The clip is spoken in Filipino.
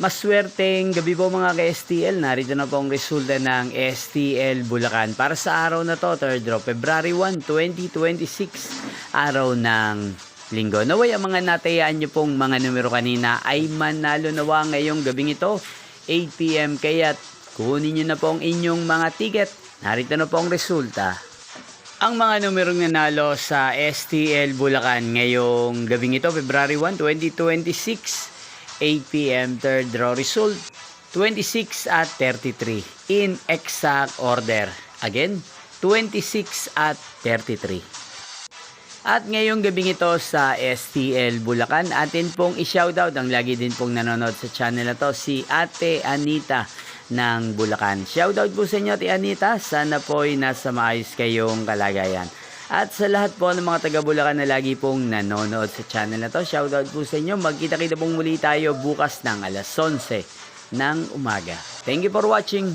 Maswerteng gabi po mga ka-STL. Narito na po ang resulta ng STL Bulacan. Para sa araw na to, 3rd draw, February 1, 2026. Araw ng linggo. Naway ang mga natayaan nyo pong mga numero kanina ay manalo nawa ngayong gabing ito, 8 PM. Kaya kunin nyo na po ang inyong mga ticket. Narito na po ang resulta. Ang mga numerong nanalo sa STL Bulacan ngayong gabing ito, February 1, 2026. 8 PM, 3rd draw result, 26 at 33 in exact order. Again, 26 at 33. At ngayong gabing ito sa STL Bulacan, atin pong i-shoutout ang lagi din pong nanonood sa channel na to, si Ate Anita ng Bulacan. Shoutout po sa inyo, Ate Anita. Sana po'y nasa maayos kayong kalagayan. At sa lahat po ng mga taga Bulacan na lagi pong nanonood sa channel na to, shoutout po sa inyo. Magkita-kita pong muli tayo bukas ng alas 11 ng umaga. Thank you for watching.